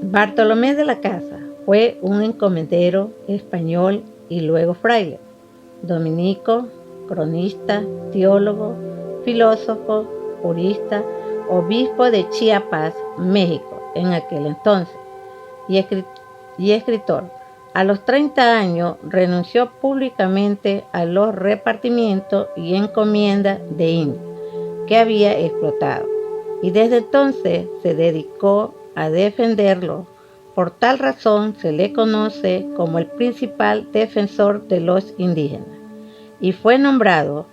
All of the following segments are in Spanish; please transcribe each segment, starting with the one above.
Bartolomé de la Casa fue un encomendero español y luego fraile, dominico, cronista, teólogo, filósofo, jurista, obispo de Chiapas, México, en aquel entonces, y escritor. A los 30 años renunció públicamente a los repartimientos y encomiendas de India que había explotado, y desde entonces se dedicó a defenderlo. Por tal razón se le conoce como el principal defensor de los indígenas, y fue nombrado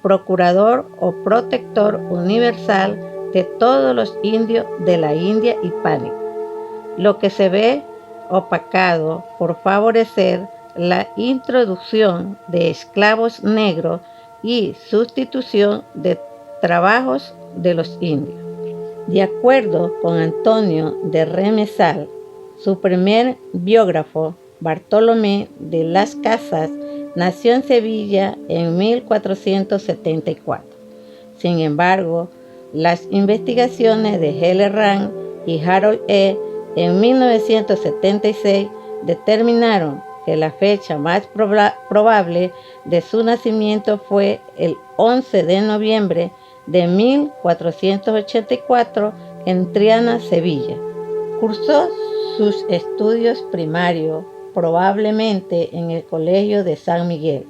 procurador o protector universal de todos los indios de la India hispánica, lo que se ve opacado por favorecer la introducción de esclavos negros y sustitución de trabajos de los indios. De acuerdo con Antonio de Remesal, su primer biógrafo, Bartolomé de las Casas, nació en Sevilla en 1474. Sin embargo, las investigaciones de Helen Rand y Harold E. en 1976 determinaron que la fecha más probable de su nacimiento fue el 11 de noviembre de 1484 en Triana, Sevilla. Cursó sus estudios primarios probablemente en el Colegio de San Miguel,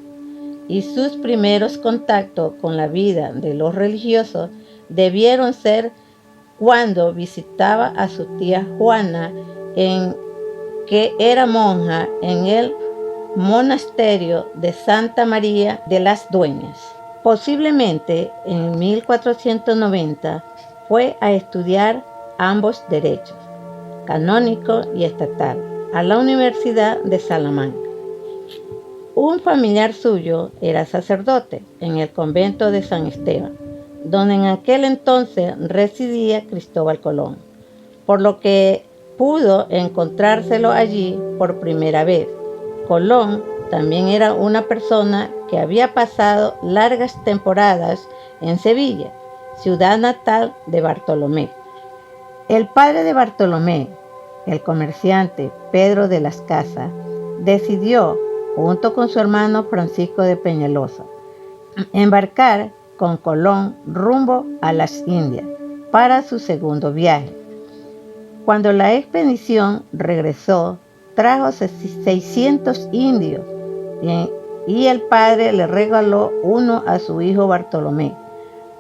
y sus primeros contactos con la vida de los religiosos debieron ser cuando visitaba a su tía Juana, que era monja en el monasterio de Santa María de las Dueñas. Posiblemente en 1490 fue a estudiar ambos derechos, canónico y estatal, a la Universidad de Salamanca. Un familiar suyo era sacerdote en el convento de San Esteban, donde en aquel entonces residía Cristóbal Colón, por lo que pudo encontrárselo allí por primera vez. Colón también era una persona que había pasado largas temporadas en Sevilla, ciudad natal de Bartolomé. El padre de Bartolomé, el comerciante Pedro de las Casas, decidió, junto con su hermano Francisco de Peñalosa, embarcar con Colón rumbo a las Indias para su segundo viaje. Cuando la expedición regresó, trajo 600 indios y el padre le regaló uno a su hijo Bartolomé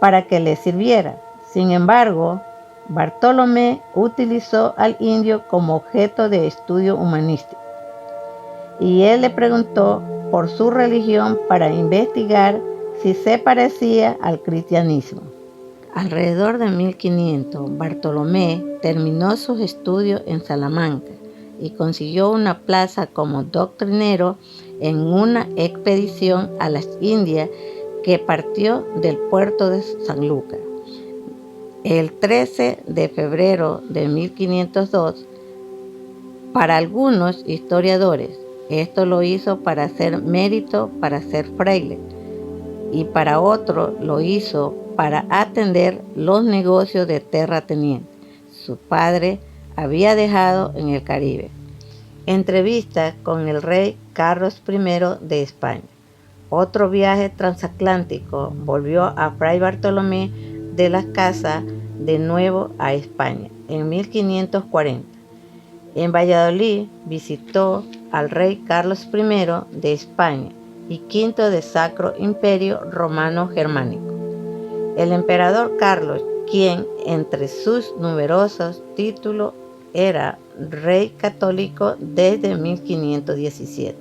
para que le sirviera. Sin embargo, Bartolomé utilizó al indio como objeto de estudio humanístico, y él le preguntó por su religión para investigar si se parecía al cristianismo. Alrededor de 1500, Bartolomé terminó sus estudios en Salamanca y consiguió una plaza como doctrinero en una expedición a las Indias que partió del puerto de San Lucas. El 13 de febrero de 1502, para algunos historiadores, esto lo hizo para hacer mérito para ser fraile, y para otros lo hizo para atender los negocios de terrateniente. Su padre había dejado en el Caribe. Entrevista con el rey Carlos I de España. Otro viaje transatlántico volvió a Fray Bartolomé de las Casas de nuevo a España en 1540. En Valladolid visitó al rey Carlos I de España y V de Sacro Imperio Romano Germánico. El emperador Carlos, quien entre sus numerosos títulos era rey católico desde 1517.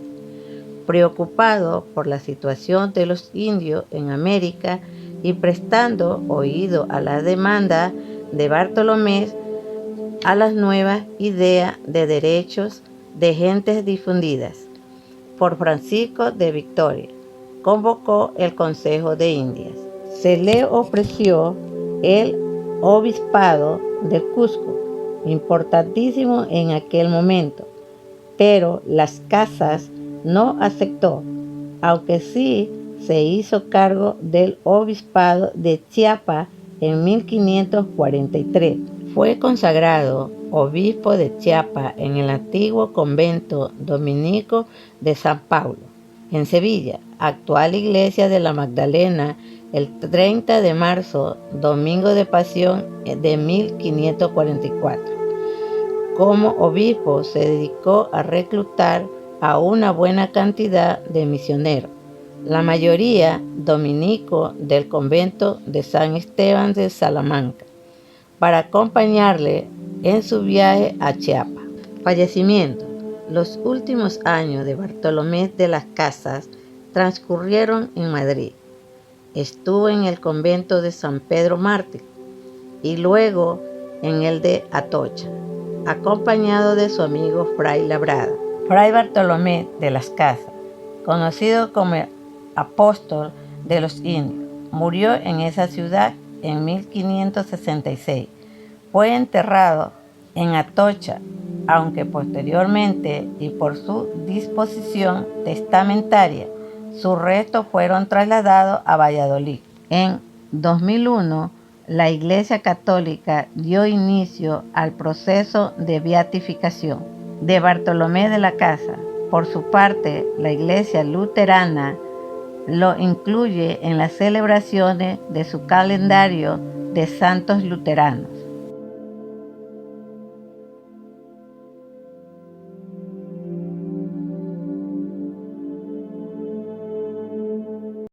Preocupado por la situación de los indios en América y prestando oído a la demanda de Bartolomé a las nuevas ideas de derechos de gentes difundidas por Francisco de Victoria, convocó el Consejo de Indias. Se le ofreció el obispado de Cusco, importantísimo en aquel momento, pero Las Casas no aceptó, aunque sí se hizo cargo del obispado de Chiapas en 1543. Fue consagrado obispo de Chiapa en el antiguo convento dominico de San Pablo, en Sevilla, actual iglesia de la Magdalena, el 30 de marzo, domingo de Pasión de 1544. Como obispo se dedicó a reclutar a una buena cantidad de misioneros, la mayoría dominicos del convento de San Esteban de Salamanca, para acompañarle en su viaje a Chiapa. Fallecimiento. Los últimos años de Bartolomé de las Casas transcurrieron en Madrid. Estuvo en el convento de San Pedro Mártir y luego en el de Atocha, acompañado de su amigo Fray Labrada. Fray Bartolomé de las Casas, conocido como apóstol de los indios, murió en esa ciudad en 1566. Fue enterrado en Atocha, aunque posteriormente y por su disposición testamentaria, sus restos fueron trasladados a Valladolid. En 2001, la Iglesia Católica dio inicio al proceso de beatificación de Bartolomé de la Casa. Por su parte, la Iglesia Luterana lo incluye en las celebraciones de su calendario de santos luteranos.